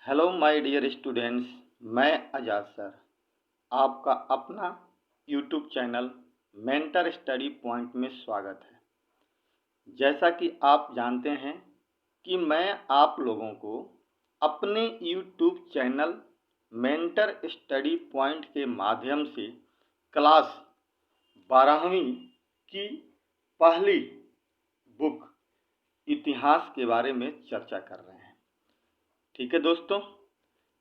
Hello my dear students, मैं आज़ाद sir आपका अपना YouTube channel mentor study point में स्वागत है। जैसा कि आप जानते हैं कि मैं आप लोगों को अपने YouTube channel mentor study point के माध्यम से क्लास 12वीं की पहली बुक इतिहास के बारे में चर्चा कर रहे हैं। ठीक है दोस्तों,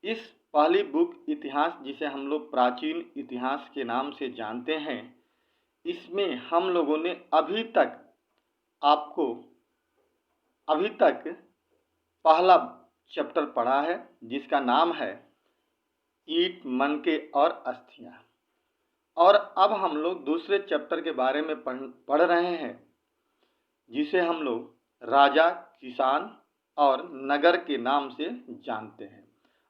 इस पहली बुक इतिहास, जिसे हम लोग प्राचीन इतिहास के नाम से जानते हैं, इसमें हम लोगों ने अभी तक पहला चैप्टर पढ़ा है, जिसका नाम है ईंट, मनके और अस्थियां। और अब हम लोग दूसरे चैप्टर के बारे में पढ़ रहे हैं, जिसे हम लोग राजा, किसान और नगर के नाम से जानते हैं।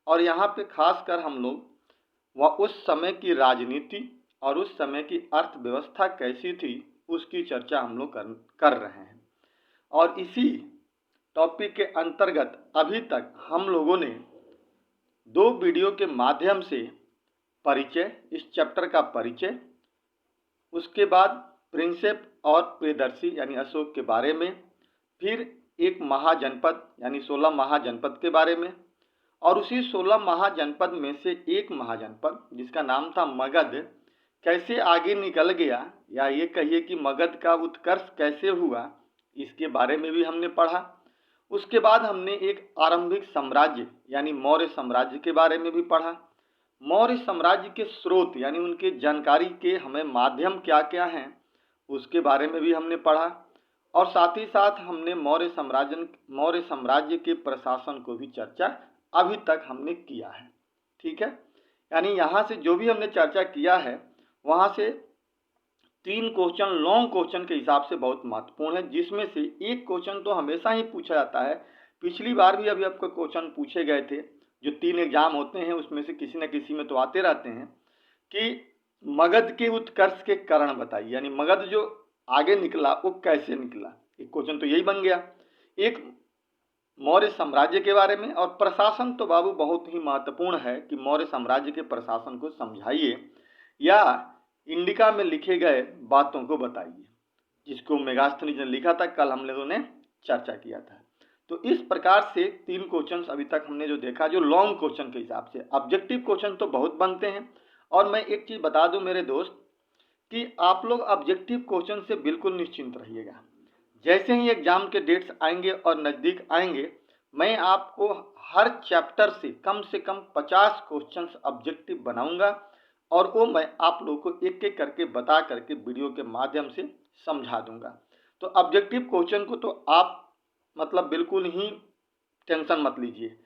और यहाँ पे खासकर हम लोग उस समय की राजनीति और उस समय की अर्थव्यवस्था कैसी थी, उसकी चर्चा हम लोग कर रहे हैं। और इसी टॉपिक के अंतर्गत अभी तक हम लोगों ने 2 वीडियो के माध्यम से परिचय, इस चैप्टर का परिचय, उसके बाद प्रिंसेप और प्रियदर्शी यानी अशोक के बारे में, फिर एक महाजनपद यानी 16 महाजनपद के बारे में, और उसी 16 महाजनपद में से एक महाजनपद जिसका नाम था मगध कैसे आगे निकल गया, या ये कहिए कि मगध का उत्कर्ष कैसे हुआ, इसके बारे में भी हमने पढ़ा। उसके बाद हमने एक आरंभिक साम्राज्य यानी मौर्य साम्राज्य के बारे में भी पढ़ा। मौर्य साम्राज्य के स्रोत यानी उनके जानकारी के हमें माध्यम क्या क्या हैं, उसके बारे में भी हमने पढ़ा। और साथ ही साथ हमने मौर्य साम्राज्य के प्रशासन को भी चर्चा अभी तक हमने किया है। ठीक है, यानी यहाँ से जो भी हमने चर्चा किया है, वहाँ से 3 क्वेश्चन लॉन्ग क्वेश्चन के हिसाब से बहुत महत्वपूर्ण है, जिसमें से एक क्वेश्चन तो हमेशा ही पूछा जाता है। पिछली बार भी अभी आपको क्वेश्चन पूछे गए थे, जो 3 एग्जाम होते हैं उसमें से किसी न किसी में तो आते रहते हैं, कि मगध के उत्कर्ष के कारण बताइए, यानी मगध जो आगे निकला वो कैसे निकला। एक क्वेश्चन तो यही बन गया। एक मौर्य साम्राज्य के बारे में, और प्रशासन तो बाबू बहुत ही महत्वपूर्ण है कि मौर्य साम्राज्य के प्रशासन को समझाइए या इंडिका में लिखे गए बातों को बताइए, जिसको मेगास्थनीज ने लिखा था, कल हम लोगों ने चर्चा किया था। तो इस प्रकार से 3 क्वेश्चन अभी तक हमने जो देखा, जो लॉन्ग क्वेश्चन के हिसाब से। ऑब्जेक्टिव क्वेश्चन तो बहुत बनते हैं, और मैं एक चीज बता दूं मेरे दोस्त, कि आप लोग ऑब्जेक्टिव क्वेश्चन से बिल्कुल निश्चिंत रहिएगा। जैसे ही एग्जाम के डेट्स आएंगे और नज़दीक आएंगे, मैं आपको हर चैप्टर से कम 50 क्वेश्चंस ऑब्जेक्टिव बनाऊंगा, और वो मैं आप लोगों को एक एक करके बता करके वीडियो के माध्यम से समझा दूंगा। तो ऑब्जेक्टिव क्वेश्चन को तो आप मतलब बिल्कुल ही टेंशन मत लीजिए,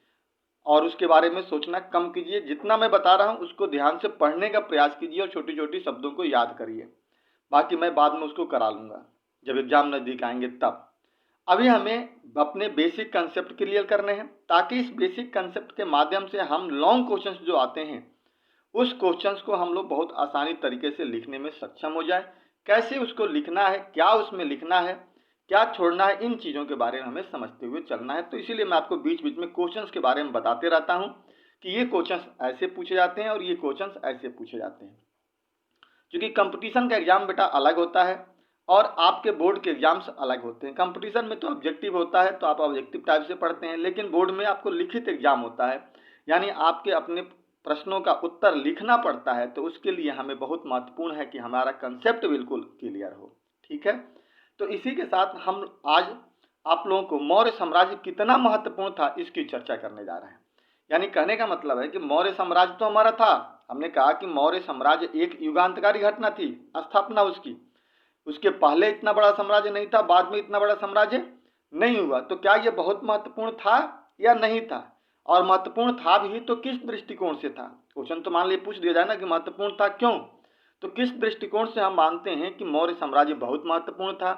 और उसके बारे में सोचना कम कीजिए। जितना मैं बता रहा हूँ उसको ध्यान से पढ़ने का प्रयास कीजिए और छोटी छोटी शब्दों को याद करिए। बाकी मैं बाद में उसको करा लूँगा जब एग्जाम नज़दीक आएंगे तब। अभी हमें अपने बेसिक कंसेप्ट क्लियर करने हैं, ताकि इस बेसिक कंसेप्ट के माध्यम से हम लॉन्ग क्वेश्चंस जो आते हैं, उस क्वेश्चंस को हम लोग बहुत आसानी तरीके से लिखने में सक्षम हो जाए। कैसे उसको लिखना है, क्या उसमें लिखना है, क्या छोड़ना है, इन चीज़ों के बारे में हमें समझते हुए चलना है। तो इसीलिए मैं आपको बीच बीच में क्वेश्चंस के बारे में बताते रहता हूँ कि ये क्वेश्चंस ऐसे पूछे जाते हैं और ये क्वेश्चंस ऐसे पूछे जाते हैं। क्योंकि कंपटीशन का एग्जाम बेटा अलग होता है और आपके बोर्ड के एग्जाम्स अलग होते हैं। कंपटीशन में तो ऑब्जेक्टिव होता है, तो आप ऑब्जेक्टिव टाइप से पढ़ते हैं, लेकिन बोर्ड में आपको लिखित एग्जाम होता है, यानी आपके अपने प्रश्नों का उत्तर लिखना पड़ता है। तो उसके लिए हमें बहुत महत्वपूर्ण है कि हमारा कंसेप्ट बिल्कुल क्लियर हो। ठीक है, तो इसी के साथ हम आज आप लोगों को मौर्य साम्राज्य कितना महत्वपूर्ण था इसकी चर्चा करने जा रहे हैं। यानी कहने का मतलब है कि मौर्य साम्राज्य तो हमारा था, हमने कहा कि मौर्य साम्राज्य एक युगांतकारी घटना थी, स्थापना उसकी। उसके पहले इतना बड़ा साम्राज्य नहीं था, बाद में इतना बड़ा साम्राज्य नहीं हुआ। तो क्या यह बहुत महत्वपूर्ण था या नहीं था, और महत्वपूर्ण था भी तो किस दृष्टिकोण से था। क्वेश्चन तो मान लीजिए पूछ दिया जाए ना कि महत्वपूर्ण था क्यों, तो किस दृष्टिकोण से हम मानते हैं कि मौर्य साम्राज्य बहुत महत्वपूर्ण था।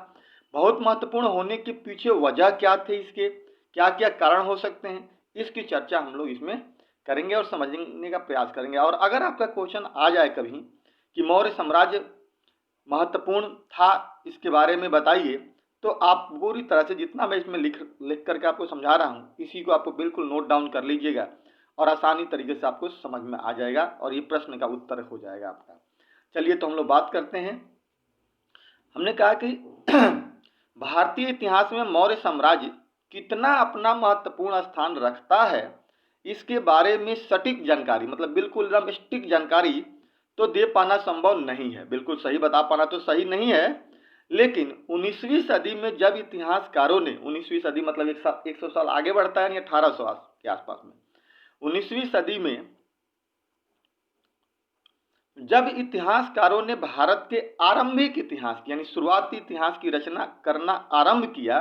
बहुत महत्वपूर्ण होने के पीछे वजह क्या थे, इसके क्या क्या कारण हो सकते हैं, इसकी चर्चा हम लोग इसमें करेंगे और समझने का प्रयास करेंगे। और अगर आपका क्वेश्चन आ जाए कभी कि मौर्य साम्राज्य महत्वपूर्ण था, इसके बारे में बताइए, तो आप पूरी तरह से जितना मैं इसमें लिख करके आपको समझा रहा हूँ, इसी को आपको बिल्कुल नोट डाउन कर लीजिएगा और आसानी तरीके से आपको समझ में आ जाएगा और ये प्रश्न का उत्तर हो जाएगा आपका। चलिए तो हम लोग बात करते हैं। हमने कहा कि भारतीय इतिहास में मौर्य साम्राज्य कितना अपना महत्वपूर्ण स्थान रखता है, इसके बारे में सटीक जानकारी, मतलब बिल्कुल एकदम सटीक जानकारी तो दे पाना संभव नहीं है, बिल्कुल सही बता पाना तो सही नहीं है। लेकिन 19वीं सदी में जब इतिहासकारों ने, 19वीं सदी मतलब 100 साल आगे बढ़ता है, यानी 1800 के आसपास में, 19वीं सदी में जब इतिहासकारों ने भारत के आरंभिक इतिहास यानी शुरुआती इतिहास की रचना करना आरंभ किया,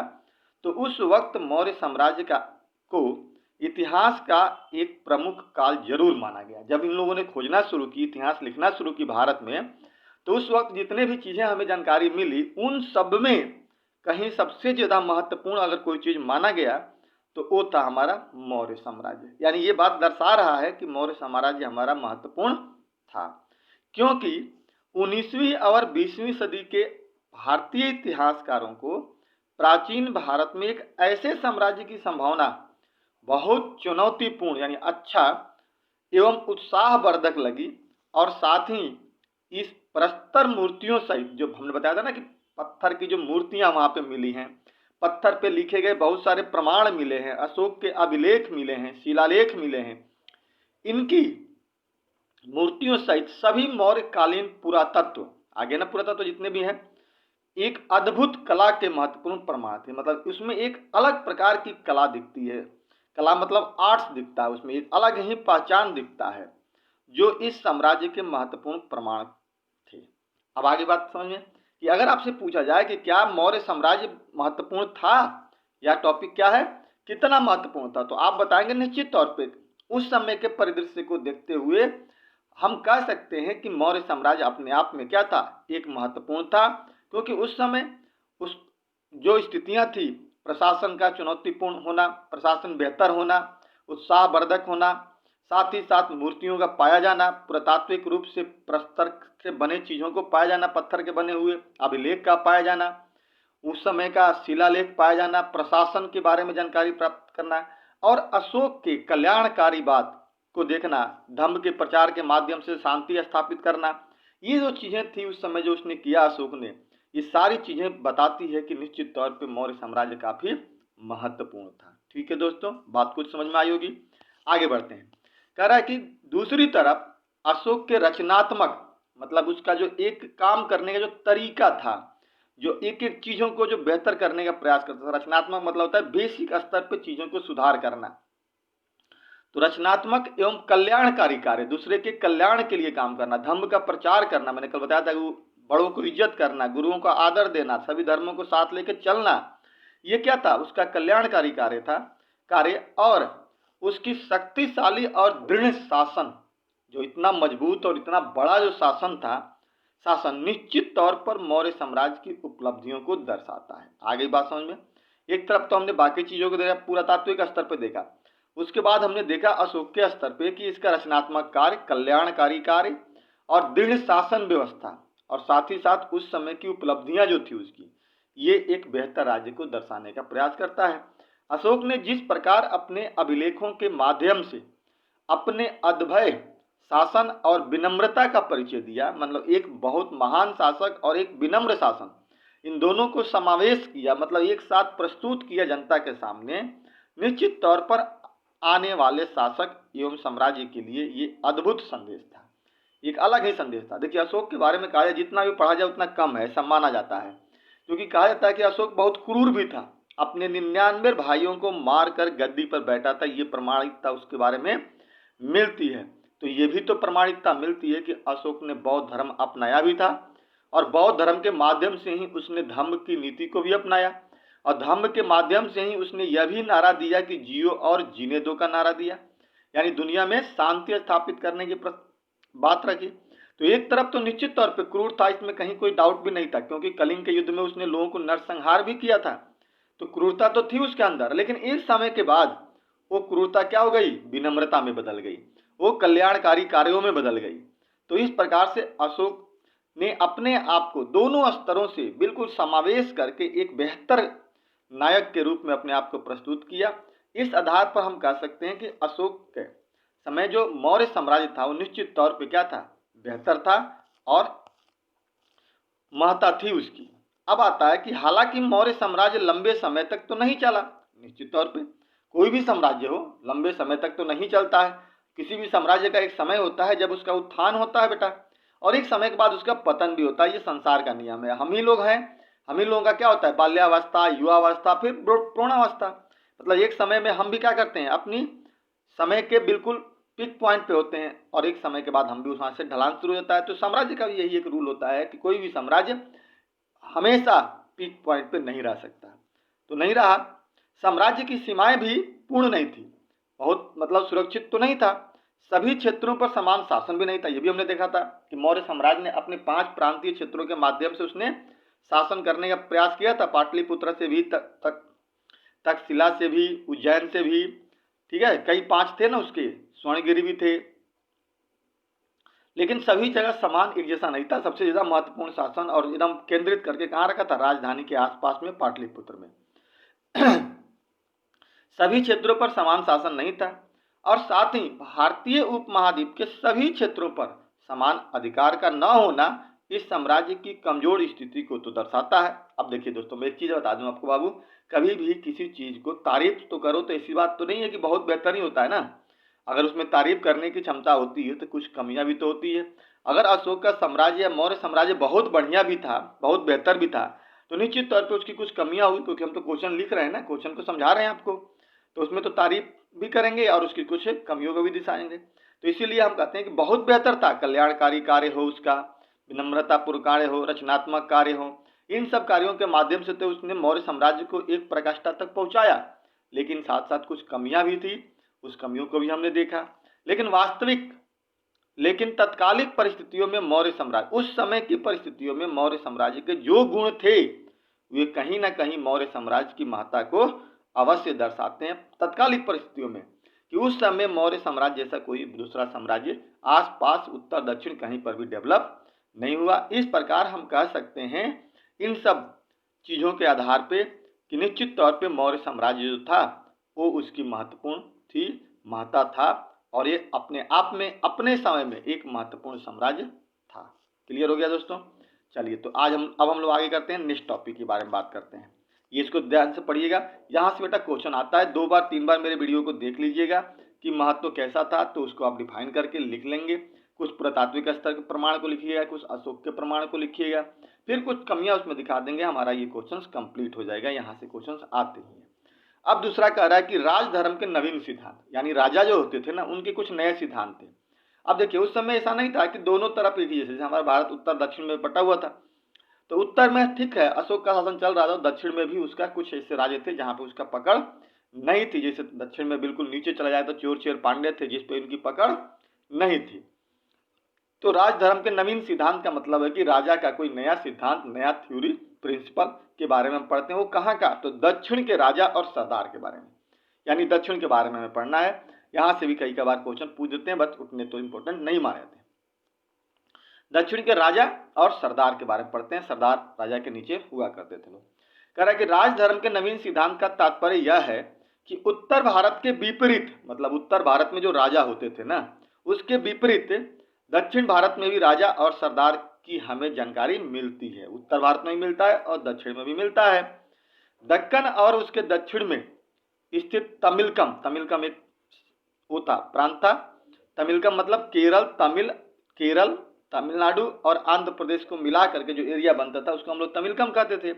तो उस वक्त मौर्य साम्राज्य को इतिहास का एक प्रमुख काल जरूर माना गया। जब इन लोगों ने खोजना शुरू की, इतिहास लिखना शुरू की भारत में, तो उस वक्त जितने भी चीजें हमें जानकारी मिली, उन सब में कहीं सबसे ज्यादा महत्वपूर्ण अगर कोई चीज माना गया तो वो था हमारा मौर्य साम्राज्य। यानी ये बात दर्शा रहा है कि मौर्य साम्राज्य हमारा महत्वपूर्ण था, क्योंकि 19वीं और 20वीं सदी के भारतीय इतिहासकारों को प्राचीन भारत में एक ऐसे साम्राज्य की संभावना बहुत चुनौतीपूर्ण यानी अच्छा एवं उत्साहवर्धक लगी, और साथ ही इस प्रस्तर मूर्तियों सहित, जो हमने बताया था ना कि पत्थर की जो मूर्तियां वहां पे मिली हैं, पत्थर पे लिखे गए बहुत सारे प्रमाण मिले हैं, अशोक के अभिलेख मिले हैं, शिलालेख मिले हैं, इनकी मूर्तियों सहित सभी मौर्यकालीन पुरातत्व, आगे ना पुरातत्व जितने भी हैं, एक अद्भुत कला के महत्वपूर्ण प्रमाण थे। मतलब उसमें एक अलग प्रकार की कला दिखती है, कला मतलब आर्ट्स दिखता है, उसमें एक अलग ही पहचान दिखता है, जो इस साम्राज्य के महत्वपूर्ण प्रमाण थे। अब आगे बात समझ में कि अगर आपसे पूछा जाए कि क्या मौर्य साम्राज्य महत्वपूर्ण था, या टॉपिक क्या है, कितना महत्वपूर्ण था, तो आप बताएंगे निश्चित तौर पे उस समय के परिदृश्य को देखते हुए हम कह सकते हैं कि मौर्य साम्राज्य अपने आप में क्या था, एक महत्वपूर्ण था। क्योंकि उस समय उस जो स्थितियां थी, प्रशासन का चुनौतीपूर्ण होना, प्रशासन बेहतर होना, उत्साहवर्धक होना, साथ ही साथ मूर्तियों का पाया जाना, पुरातात्विक रूप से प्रस्तर से बने चीजों को पाया जाना, पत्थर के बने हुए अभिलेख का पाया जाना, उस समय का शिलालेख पाया जाना, प्रशासन के बारे में जानकारी प्राप्त करना, और अशोक के कल्याणकारी बात को देखना, धम्म के प्रचार के माध्यम से शांति स्थापित करना, ये जो चीजें थी उस समय जो उसने किया अशोक ने, ये सारी चीजें बताती है कि निश्चित तौर पे मौर्य साम्राज्य काफी महत्वपूर्ण था। ठीक है दोस्तों, बात कुछ समझ में आई होगी। आगे बढ़ते हैं। कह रहा है कि दूसरी तरफ अशोक के रचनात्मक, मतलब उसका जो एक काम करने का जो तरीका था, जो एक एक चीजों को जो बेहतर करने का प्रयास करता था, रचनात्मक मतलब होता है बेसिक स्तर पर चीजों को सुधार करना, तो रचनात्मक एवं कल्याणकारी कार्य, दूसरे के कल्याण के लिए काम करना, धर्म का प्रचार करना, मैंने कल बताया था कि बड़ों को इज्जत करना, गुरुओं का आदर देना, सभी धर्मों को साथ लेकर चलना, ये क्या था, उसका कल्याणकारी कार्य था कार्य। और उसकी शक्तिशाली और दृढ़ शासन, जो इतना मजबूत और इतना बड़ा जो शासन था, शासन निश्चित तौर पर मौर्य साम्राज्य की उपलब्धियों को दर्शाता है। आगे बात समझ में। एक तरफ तो हमने बाकी चीजों को देखा, पुरातात्विक स्तर पर देखा, उसके बाद हमने देखा अशोक के स्तर पे कि इसका रचनात्मक कार्य, कल्याणकारी कार्य और दृढ़ शासन व्यवस्था, और साथ ही साथ उस समय की उपलब्धियां जो थी उसकी, ये एक बेहतर राज्य को दर्शाने का प्रयास करता है। अशोक ने जिस प्रकार अपने अभिलेखों के माध्यम से अपने अद्भुत शासन और विनम्रता का परिचय दिया, मतलब एक बहुत महान शासक और एक विनम्र शासन, इन दोनों को समावेश किया, मतलब एक साथ प्रस्तुत किया जनता के सामने, निश्चित तौर पर आने वाले शासक एवं साम्राज्य के लिए ये अद्भुत संदेश था, एक अलग ही संदेश था। देखिए अशोक के बारे में कहा जाए, जितना भी पढ़ा जाए उतना कम है, ऐसा माना जाता है, क्योंकि कहा जाता है कि अशोक बहुत क्रूर भी था, अपने 99 भाइयों को मारकर गद्दी पर बैठा था, ये प्रमाणिकता उसके बारे में मिलती है। तो ये भी तो प्रमाणिकता मिलती है कि अशोक ने बौद्ध धर्म अपनाया भी था, और बौद्ध धर्म के माध्यम से ही उसने धम्म की नीति को भी अपनाया, और धम्म के माध्यम से ही उसने यह भी नारा दिया कि जियो और जीने दो का नारा दिया, यानी दुनिया में शांति स्थापित करने की बात रखी। तो एक तरफ तो निश्चित तौर पे क्रूर था, इसमें कहीं कोई डाउट भी नहीं था, क्योंकि कलिंग के युद्ध में उसने लोगों को नरसंहार भी किया था, तो क्रूरता तो थी उसके अंदर। लेकिन एक समय के बाद वो क्रूरता क्या हो गई, विनम्रता में बदल गई, वो कल्याणकारी कार्यों में बदल गई। तो इस प्रकार से अशोक ने अपने आप को दोनों स्तरों से बिल्कुल समावेश करके एक बेहतर नायक के रूप में अपने आप को प्रस्तुत किया। इस आधार पर हम कह सकते हैं कि अशोक समय जो मौर्य साम्राज्य था वो निश्चित तौर पे क्या था, बेहतर था और महत्ता थी उसकी। अब आता है कि हालांकि मौर्य साम्राज्य लंबे समय तक तो नहीं चला, निश्चित तौर पे कोई भी साम्राज्य हो लंबे समय तक तो नहीं चलता है। किसी भी साम्राज्य का एक समय होता है जब उसका उत्थान होता है बेटा, और एक समय के बाद उसका पतन भी होता है। ये संसार का नियम है। हम ही लोग हैं, हम ही लोगों का क्या होता है, बाल्यावस्था, युवावस्था, फिर प्रौढ़ावस्था। मतलब एक समय में हम भी क्या करते हैं, अपनी समय के बिल्कुल पीक पॉइंट पे होते हैं, और एक समय के बाद हम भी वहां से ढलान शुरू हो जाता है। तो साम्राज्य का भी यही एक रूल होता है कि कोई भी साम्राज्य हमेशा पीक पॉइंट पे नहीं रह सकता। तो नहीं रहा। साम्राज्य की सीमाएं भी पूर्ण नहीं थी, बहुत मतलब सुरक्षित तो नहीं था। सभी क्षेत्रों पर समान शासन भी नहीं था। ये भी हमने देखा था कि मौर्य साम्राज्य ने अपने 5 प्रांतीय क्षेत्रों के माध्यम से उसने शासन करने का प्रयास किया था। पाटलिपुत्र से भी तक्षशिला से भी, उज्जैन से भी, ठीक है, कई 5 थे ना उसके, स्वर्णगिरी भी थे, लेकिन सभी जगह समान एक जैसा नहीं था। सबसे ज्यादा महत्वपूर्ण शासन और एकदम केंद्रित करके कहाँ रखा था, राजधानी के आसपास में, पाटलिपुत्र में। सभी क्षेत्रों पर समान शासन नहीं था, और साथ ही भारतीय उपमहाद्वीप के सभी क्षेत्रों पर समान अधिकार का न होना इस साम्राज्य की कमजोर स्थिति को तो दर्शाता है। अब देखिए दोस्तों, मैं एक चीज बता दूं आपको बाबू, कभी भी किसी चीज को तारीफ तो करो तो ऐसी बात तो नहीं है कि बहुत बेहतर ही होता है ना। अगर उसमें तारीफ करने की क्षमता होती है तो कुछ कमियां भी तो होती है। अगर अशोक का साम्राज्य या मौर्य साम्राज्य बहुत बढ़िया भी था, बहुत बेहतर भी था, तो निश्चित तौर पर उसकी कुछ कमियां हुई, क्योंकि हम तो क्वेश्चन लिख रहे हैं ना, क्वेश्चन को समझा रहे हैं आपको, तो उसमें तो तारीफ भी करेंगे और उसकी कुछ कमियों को भी दिखाएंगे। तो इसीलिए हम कहते हैं कि बहुत बेहतर था। कल्याणकारी कार्य हो उसका, विनम्रतापूर्ण कार्य हो, रचनात्मक कार्य हो, इन सब कार्यों के माध्यम से तो उसने मौर्य साम्राज्य को एक पराकाष्ठा तक पहुंचाया। लेकिन साथ साथ कुछ कमियां भी थी, उस कमियों को भी हमने देखा। लेकिन तत्कालिक परिस्थितियों में मौर्य साम्राज्य, उस समय की परिस्थितियों में मौर्य साम्राज्य के जो गुण थे वे कहीं ना कहीं मौर्य साम्राज्य की महत्ता को अवश्य दर्शाते हैं तत्कालिक परिस्थितियों में, कि उस समय मौर्य साम्राज्य जैसा कोई दूसरा साम्राज्य आसपास उत्तर दक्षिण कहीं पर भी डेवलप नहीं हुआ। इस प्रकार हम कह सकते हैं इन सब चीजों के आधार पे कि निश्चित तौर पे मौर्य साम्राज्य जो था वो उसकी महत्वपूर्ण थी, महत्ता था, और ये अपने आप में अपने समय में एक महत्वपूर्ण साम्राज्य था। क्लियर हो गया दोस्तों? चलिए, तो अब हम लोग आगे करते हैं, नेक्स्ट टॉपिक के बारे में बात करते हैं। ये इसको ध्यान से पढ़िएगा, यहाँ से बेटा क्वेश्चन आता है। 2 बार 3 बार मेरे वीडियो को देख लीजिएगा कि महत्व कैसा था, तो उसको आप डिफाइन करके लिख लेंगे। कुछ पुरातात्विक स्तर के प्रमाण को लिखिएगा, कुछ अशोक के प्रमाण को लिखिएगा, फिर कुछ कमियां उसमें दिखा देंगे, हमारा ये क्वेश्चन कंप्लीट हो जाएगा। यहाँ से क्वेश्चन आते ही हैं। अब दूसरा कह रहा है कि राजधर्म के नवीन सिद्धांत, यानी राजा जो होते थे ना, उनके कुछ नए सिद्धांत थे। अब देखिए, उस समय ऐसा नहीं था कि दोनों तरफ एक ही जैसे हमारा भारत उत्तर दक्षिण में बटा हुआ था। तो उत्तर में ठीक है अशोक का शासन चल रहा था, दक्षिण में भी उसका कुछ ऐसे राज्य थे जहां पे उसका पकड़ नहीं थी। जैसे दक्षिण में बिल्कुल नीचे चला जाए तो चोर चेर पांड्य थे, जिस पे उनकी पकड़ नहीं थी। तो राजधर्म के नवीन सिद्धांत का मतलब है कि राजा का कोई नया सिद्धांत, नया थ्योरी, प्रिंसिपल के बारे में हम पढ़ते हैं। वो कहाँ का, तो दक्षिण के राजा और सरदार के बारे में, यानी दक्षिण के बारे में हमें पढ़ना है। यहाँ से भी कई बार क्वेश्चन पूछ देते हैं, बस उतने तो इंपॉर्टेंट नहीं माने थे। दक्षिण के राजा और सरदार के बारे में पढ़ते हैं। सरदार राजा के नीचे हुआ करते थे लोग। कह रहा है कि राजधर्म के नवीन सिद्धांत का तात्पर्य यह है कि उत्तर भारत के विपरीत, मतलब उत्तर भारत में जो राजा होते थे ना, उसके विपरीत दक्षिण भारत में भी राजा और सरदार की हमें जानकारी मिलती है। उत्तर भारत में भी मिलता है और दक्षिण में भी मिलता है। दक्कन और उसके दक्षिण में स्थित तमिलकम, तमिलकम एक होता प्रांत था। तमिलकम मतलब केरल, तमिलनाडु और आंध्र प्रदेश को मिला करके जो एरिया बनता था उसको हम लोग तमिलकम कहते थे।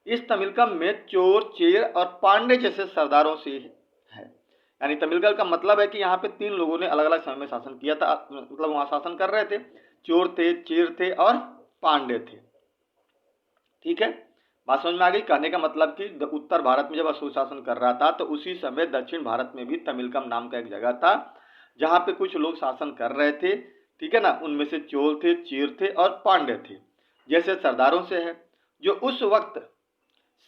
इस तमिलकम में चोर, चेर और पांडे जैसे सरदारों से है। यानी तमिलकम का मतलब है कि यहाँ पे 3 लोगों ने अलग अलग समय में शासन किया था, मतलब वहां शासन कर रहे थे। चोर थे, चेर थे और पांडे थे। ठीक है, बात समझ में आ गई? कहने का मतलब कि उत्तर भारत में जब अशोक शासन कर रहा था तो उसी समय दक्षिण भारत में भी तमिलकम नाम का एक जगह था जहां पे कुछ लोग शासन कर रहे थे। ठीक है ना, उनमें से चोर थे, चेर थे और पांडे थे जैसे सरदारों से है, जो उस वक्त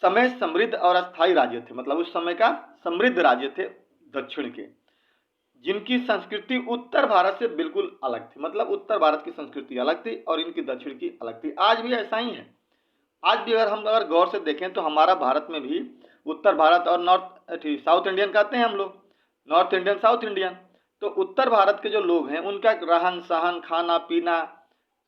समय समृद्ध और अस्थायी राज्य थे। मतलब उस समय का समृद्ध राज्य थे दक्षिण के, जिनकी संस्कृति उत्तर भारत से बिल्कुल अलग थी। मतलब उत्तर भारत की संस्कृति अलग थी और इनकी दक्षिण की अलग थी। आज भी ऐसा ही है। आज भी अगर गौर से देखें तो हमारा भारत में भी उत्तर भारत और साउथ इंडियन कहते हैं हम लोग, नॉर्थ इंडियन, साउथ इंडियन। तो उत्तर भारत के जो लोग हैं उनका रहन सहन, खाना पीना,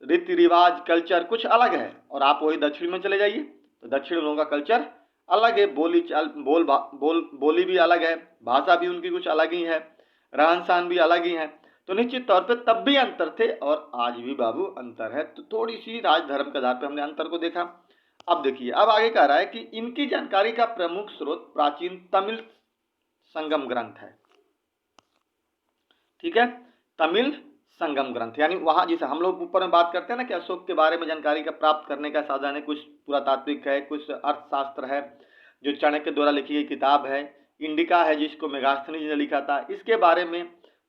रीति रिवाज, कल्चर कुछ अलग है। और आप वही दक्षिण में चले जाइए तो दक्षिण लोगों का कल्चर अलग है, बोली चाल बोली भी अलग है, भाषा भी उनकी कुछ अलग ही है, रहन सहन भी अलग ही है। तो निश्चित तौर पे तब भी अंतर थे और आज भी बाबू अंतर है। तो थोड़ी सी राजधर्म के आधार पे हमने अंतर को देखा। अब देखिए, अब आगे कह रहा है कि इनकी जानकारी का प्रमुख स्रोत प्राचीन तमिल संगम ग्रंथ है। ठीक है, तमिल संगम ग्रंथ, यानी वहां जिसे हम लोग ऊपर में बात करते हैं ना कि अशोक के बारे में जानकारी का प्राप्त करने का साधन है, कुछ पुरातात्विक है, कुछ अर्थशास्त्र है, जो चाणक्य द्वारा लिखी गई किताब है, इंडिका है जिसको मेगास्थनीज ने लिखा था, इसके बारे में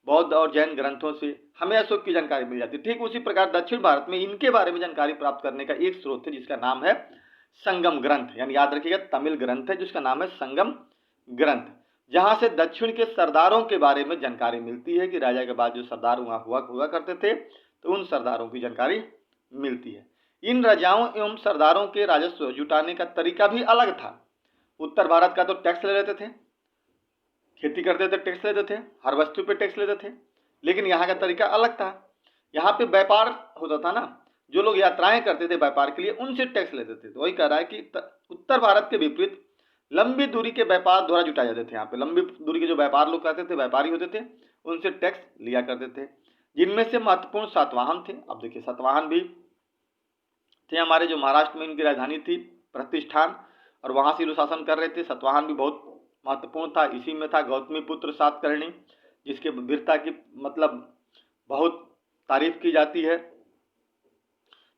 बौद्ध और जैन ग्रंथों से हमें अशोक की जानकारी मिल जाती है। ठीक उसी प्रकार दक्षिण भारत में इनके बारे में जानकारी प्राप्त करने का एक स्रोत है जिसका नाम है संगम ग्रंथ, यानी याद रखिएगा तमिल ग्रंथ है जिसका नाम है संगम ग्रंथ, जहां से दक्षिण के सरदारों के बारे में जानकारी मिलती है कि राजा के बाद जो सरदार वहां हुआ करते थे तो उन सरदारों की जानकारी मिलती है। इन राजाओं एवं सरदारों के राजस्व जुटाने का तरीका भी अलग था। उत्तर भारत का तो टैक्स ले लेते थे, खेती करते थे टैक्स लेते थे, हर वस्तु पे टैक्स लेते थे, लेकिन यहाँ का तरीका अलग था। यहाँ पे व्यापार होता था ना, जो लोग यात्राएं करते थे व्यापार के लिए उनसे टैक्स लेते थे। तो वही कह रहा है कि उत्तर भारत के विपरीत लंबी दूरी के व्यापार द्वारा जुटाए जाते थे। यहाँ पे लंबी दूरी के जो व्यापार लोग करते थे, व्यापारी होते थे, उनसे टैक्स लिया करते थे, जिनमें से महत्वपूर्ण सातवाहन थे। अब देखिए, सातवाहन भी थे हमारे, जो महाराष्ट्र में इनकी राजधानी थी प्रतिष्ठान, और वहां से लोग शासन कर रहे थे। सातवाहन भी बहुत महत्वपूर्ण था। इसी में था गौतमी पुत्र सातकर्णी, जिसके वीरता की मतलब बहुत तारीफ की जाती है।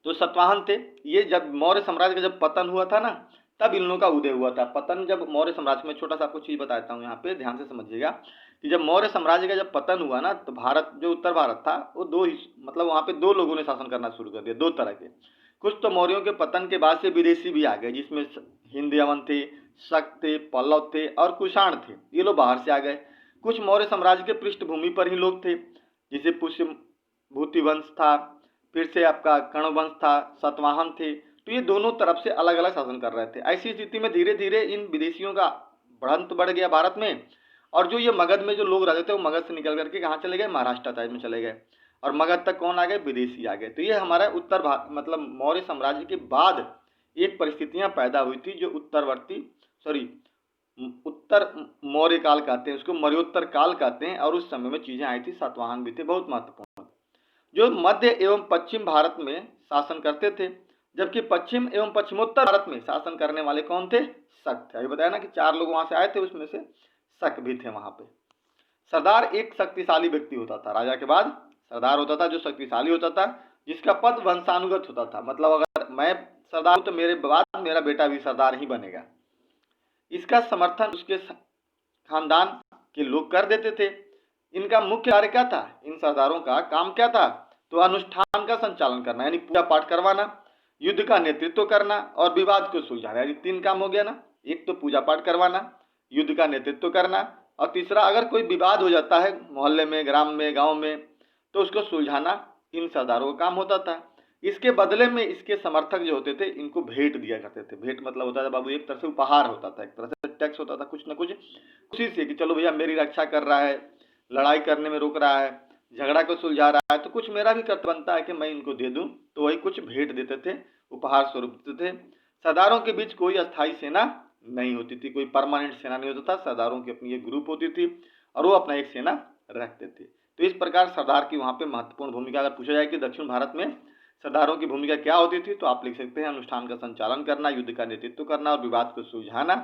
तो सातवाहन थे ये। जब मौर्य साम्राज्य का जब पतन हुआ था ना, तब इन लोगों का उदय हुआ था। पतन जब मौर्य साम्राज्य में, छोटा सा आपको चीज बताता हूँ यहाँ पे, ध्यान से समझिएगा कि जब मौर्य साम्राज्य का जब पतन हुआ ना, तो भारत जो उत्तर भारत था वो दो मतलब वहाँ पे दो लोगों ने शासन करना शुरू कर दिया, दो तरह के। कुछ तो मौर्यों के पतन के बाद से विदेशी भी आ गए, जिसमें हिंद यवन थे, शक थे, पल्लव थे और कुषाण थे, ये लोग बाहर से आ गए। कुछ मौर्य साम्राज्य के पृष्ठभूमि पर ही लोग थे, जिसे पुष्य भूति वंश था, फिर से आपका कर्ण वंश था, सातवाहन थे। तो ये दोनों तरफ से अलग अलग शासन कर रहे थे। ऐसी स्थिति में धीरे धीरे इन विदेशियों का बढ़ंत बढ़ गया भारत में, और जो ये मगध में जो लोग रहते थे वो मगध से निकल करके कहाँ चले गए, महाराष्ट्र टाइप में चले गए, और मगध तक कौन आ गए, विदेशी आ गए। तो ये हमारा उत्तर मतलब मौर्य साम्राज्य के बाद एक परिस्थितियां पैदा हुई थी, जो उत्तर मौर्य काल कहते हैं, उसको मौर्योत्तर काल कहते हैं। और उस समय में चीजें आई थी, सातवाहन भी थे, बहुत महत्वपूर्ण, जो मध्य एवं पश्चिम भारत में शासन करते थे, जबकि पश्चिम एवं पश्चिमोत्तर भारत में शासन करने वाले कौन थे, शक थे। अभी बताया ना कि 4 लोग वहां से आए थे, उसमें से शक भी थे वहां पे। सरदार एक शक्तिशाली व्यक्ति होता था, राजा के बाद सरदार होता था जो शक्तिशाली होता था, जिसका पद वंशानुगत होता था। मतलब अगर मैं सरदार हूं तो मेरे बाद मेरा बेटा भी सरदार ही बनेगा। इसका समर्थन उसके खानदान के लोग कर देते थे। इनका मुख्य कार्य क्या था, इन सरदारों का काम क्या था, तो अनुष्ठान का संचालन करना, यानी पूजा पाठ करवाना, युद्ध का नेतृत्व करना और विवाद को सुलझाना। यानी 3 काम हो गया ना, एक तो पूजा पाठ करवाना, युद्ध का नेतृत्व करना, और तीसरा अगर कोई विवाद हो जाता है मोहल्ले में, ग्राम में, गांव में, तो उसको सुलझाना इन सरदारों का काम होता था। इसके बदले में इसके समर्थक जो होते थे इनको भेंट दिया करते थे। भेंट मतलब होता था बाबू एक तरह से उपहार होता था, एक तरह से टैक्स होता था, कुछ ना कुछ खुशी से कि चलो भैया मेरी रक्षा कर रहा है, लड़ाई करने में रोक रहा है, झगड़ा को सुलझा रहा है, तो कुछ मेरा भी कर्तव्य बनता है कि मैं इनको दे दूं। तो वही कुछ भेंट देते थे, उपहार स्वरूप देते थे। सरदारों के बीच कोई अस्थायी सेना नहीं होती थी, कोई परमानेंट सेना नहीं होता था। सरदारों की अपनी एक ग्रुप होती थी और वो अपना एक सेना रखते थे। तो इस प्रकार सरदार की वहाँ पे महत्वपूर्ण भूमिका, अगर पूछा जाए कि दक्षिण भारत में सरदारों की भूमिका क्या होती थी, तो आप लिख सकते हैं अनुष्ठान का संचालन करना, युद्ध का नेतृत्व करना और विवाद को सुलझाना।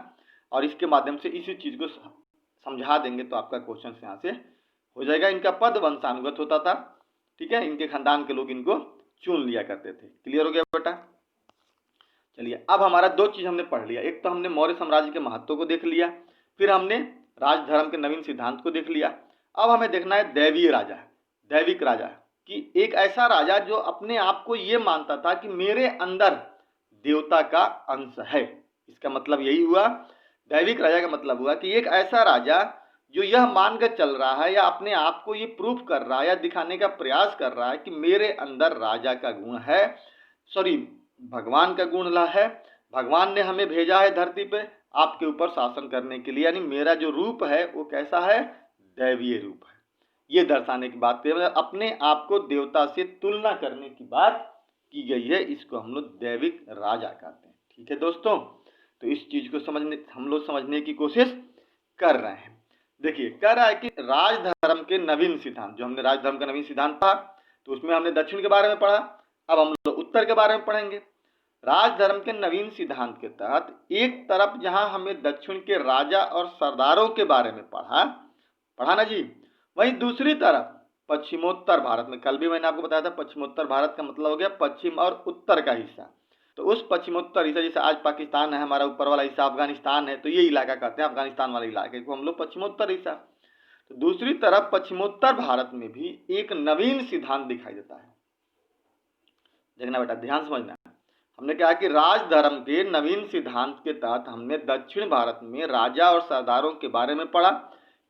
और इसके माध्यम से इसी चीज को समझा देंगे तो आपका क्वेश्चन यहाँ से हो जाएगा। इनका पद वंशानुगत होता था, ठीक है, इनके खानदान के लोग इनको चुन लिया करते थे। क्लियर हो गया बेटा? चलिए, अब हमारा 2 चीज हमने पढ़ लिया। एक तो हमने मौर्य साम्राज्य के महत्व को देख लिया, फिर हमने राजधर्म के नवीन सिद्धांत को देख लिया। अब हमें देखना है दैवीय राजा, दैविक राजा, कि एक ऐसा राजा जो अपने आप को ये मानता था कि मेरे अंदर देवता का अंश है। इसका मतलब यही हुआ, दैविक राजा का मतलब हुआ कि एक ऐसा राजा जो यह मानकर चल रहा है या अपने आप को ये प्रूफ कर रहा है या दिखाने का प्रयास कर रहा है कि मेरे अंदर राजा का गुण है, भगवान का गुण है, भगवान ने हमें भेजा है धरती पे आपके ऊपर शासन करने के लिए। यानी मेरा जो रूप है वो कैसा है, दैवीय रूप है। ये दर्शाने की बात करें, मतलब अपने आप को देवता से तुलना करने की बात की गई है। इसको हम लोग दैविक राजा कहते हैं। ठीक है दोस्तों, तो इस चीज को हम लोग समझने की कोशिश कर रहे हैं। देखिए, कह रहा है कि राजधर्म के नवीन सिद्धांत, जो हमने राजधर्म का नवीन सिद्धांत पढ़ा, तो उसमें हमने दक्षिण के बारे में पढ़ा। अब हम लोग उत्तर के बारे में पढ़ेंगे। राजधर्म के नवीन सिद्धांत के तहत एक तरफ जहां हमें दक्षिण के राजा और सरदारों के बारे में पढ़ा ना जी, वहीं दूसरी तरफ पश्चिमोत्तर भारत में, कल भी मैंने आपको बताया था, पश्चिमोत्तर भारत का मतलब हो गया पश्चिम और उत्तर का हिस्सा। तो उस पश्चिमोत्तर हिस्सा, जैसे आज पाकिस्तान है, हमारा ऊपर वाला हिस्सा अफगानिस्तान है, तो ये इलाका कहते हैं अफगानिस्तान वाले इलाके को हम लोग पश्चिमोत्तर हिस्सा। तो दूसरी तरफ पश्चिमोत्तर भारत में भी एक नवीन सिद्धांत दिखाई देता है। देखना बेटा, ध्यान समझना। हमने कहा कि राजधर्म के नवीन सिद्धांत के तहत हमने दक्षिण भारत में राजा और सरदारों के बारे में पढ़ा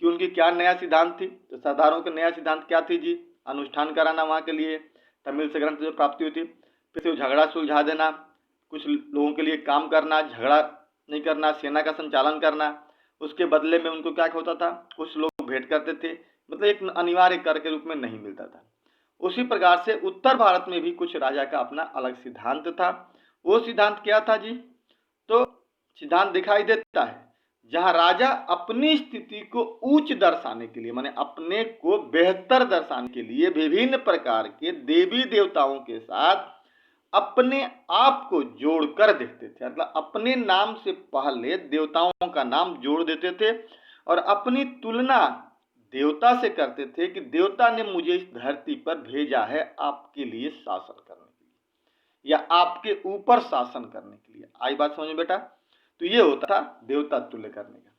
कि उनकी क्या नया सिद्धांत थी। तो सरदारों का नया सिद्धांत क्या थी जी? अनुष्ठान कराना वहां के लिए, तमिल से ग्रंथ जो प्राप्ति हुई थी, फिर से झगड़ा सुलझा देना, कुछ लोगों के लिए काम करना, झगड़ा नहीं करना, सेना का संचालन करना, उसके बदले में उनको क्या होता था, कुछ लोग भेंट करते थे, मतलब एक अनिवार्य कर के रूप में नहीं मिलता था। उसी प्रकार से उत्तर भारत में भी कुछ राजा का अपना अलग सिद्धांत था। वो सिद्धांत क्या था जी? तो सिद्धांत दिखाई देता है जहां राजा अपनी स्थिति को ऊंच दर्शाने के लिए, माने अपने को बेहतर दर्शाने के लिए विभिन्न प्रकार के देवी देवताओं के साथ अपने आप को जोड़कर देखते थे। मतलब अपने नाम से पहले देवताओं का नाम जोड़ देते थे और अपनी तुलना देवता से करते थे कि देवता ने मुझे इस धरती पर भेजा है आपके लिए शासन करने के लिए, या आपके ऊपर शासन करने के लिए। आई बात समझ में बेटा? तो ये होता था देवता तुल्य करने का।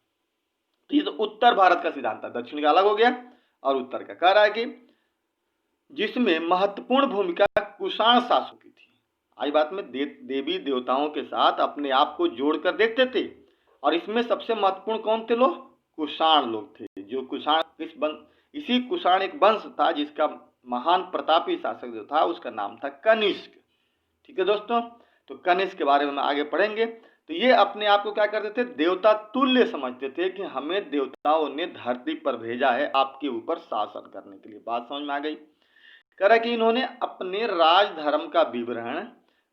तो ये तो उत्तर भारत का सिद्धांत था, दक्षिण का अलग हो गया और उत्तर का। कह रहा है कि जिसमें महत्वपूर्ण भूमिका कुषाण शासकों की थी। आई बात में, देवी देवताओं के साथ अपने आप को जोड़कर देखते थे, और इसमें सबसे महत्वपूर्ण कौन थे लोग? कुषाण लोग थे। जो कुषाण इसी कुषाण एक वंश था जिसका महान प्रतापी शासक जो था उसका नाम था कनिष्क। ठीक है दोस्तों, तो कनिष्क के बारे में हम आगे पढ़ेंगे। तो ये अपने आप को क्या करते थे? देवता तुल्य समझते थे कि हमें देवताओं ने धरती पर भेजा है आपके ऊपर शासन करने के लिए। बात समझ में आ गई? कह रहा कि इन्होंने अपने राजधर्म का विवरण,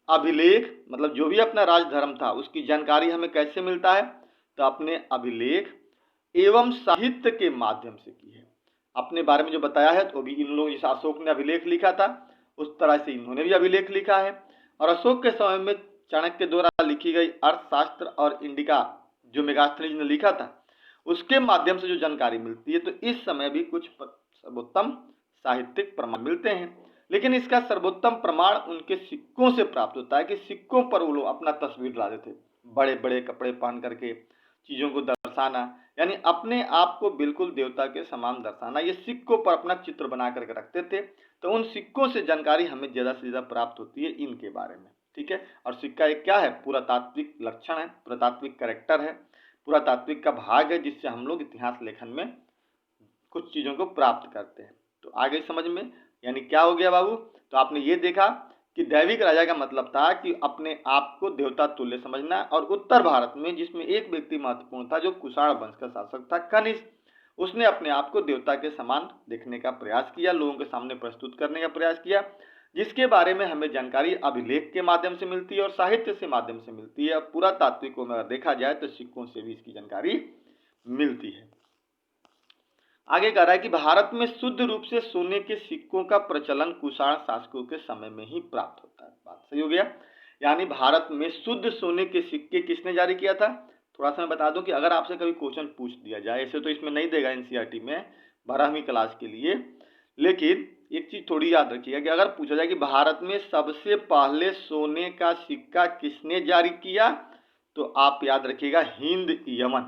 अभिलेख, मतलब जो भी अपना राजधर्म था उसकी जानकारी हमें कैसे मिलता है? तो अपने अभिलेख एवं साहित्य के माध्यम से की है। अपने बारे में जो बताया है तो भी इन लोग, जैसे अशोक ने अभिलेख लिखा था उस तरह से इन्होंने भी अभिलेख लिखा है। और अशोक के समय में चाणक्य द्वारा लिखी गई अर्थशास्त्र और इंडिका जो मेगास्थनीज ने लिखा था उसके माध्यम से जो जानकारी मिलती है, तो इस समय भी कुछ सर्वोत्तम साहित्यिक प्रमाण मिलते हैं। लेकिन इसका सर्वोत्तम प्रमाण उनके सिक्कों से प्राप्त होता है कि सिक्कों पर वो लोग अपना तस्वीर डालते थे, बड़े बड़े कपड़े पहन करके चीजों को दर्शाना, यानी अपने आप को बिल्कुल देवता के समान दर्शाना। ये सिक्कों पर अपना चित्र बना करके रखते थे। तो उन सिक्कों से जानकारी हमें ज्यादा से ज्यादा प्राप्त होती है इनके बारे में। ठीक है, और सिक्का एक क्या है? पुरातात्विक लक्षण है, पुरातात्विक कैरेक्टर है, पुरातात्विक का भाग है, जिससे हम लोग इतिहास लेखन में कुछ चीजों को प्राप्त करते हैं। तो आगे समझ में, यानी क्या हो गया बाबू? तो आपने ये देखा कि दैविक राजा का मतलब था कि अपने आप को देवता तुल्य समझना। और उत्तर भारत में जिसमें एक व्यक्ति महत्वपूर्ण था जो कुषाण वंश का शासक था कनिष्क, उसने अपने आप को देवता के समान देखने का प्रयास किया, लोगों के सामने प्रस्तुत करने का प्रयास किया, जिसके बारे में हमें जानकारी अभिलेख के माध्यम से मिलती है और साहित्य से माध्यम से मिलती है। पुरातात्विकों में अगर देखा जाए तो सिक्कों से भी इसकी जानकारी मिलती है। आगे कह रहा है कि भारत में शुद्ध रूप से सोने के सिक्कों का प्रचलन कुषाण शासकों के समय में ही प्राप्त होता है। बात सही हो गया? यानी भारत में शुद्ध सोने के सिक्के किसने जारी किया था? थोड़ा सा मैं बता दूं कि अगर आपसे कभी क्वेश्चन पूछ दिया जाए, ऐसे तो इसमें नहीं देगा एनसीईआरटी में 12वीं क्लास के लिए, लेकिन एक चीज थोड़ी याद रखिएगा कि अगर पूछा जाए कि भारत में सबसे पहले सोने का सिक्का किसने जारी किया, तो आप याद रखिएगा हिंद यमन,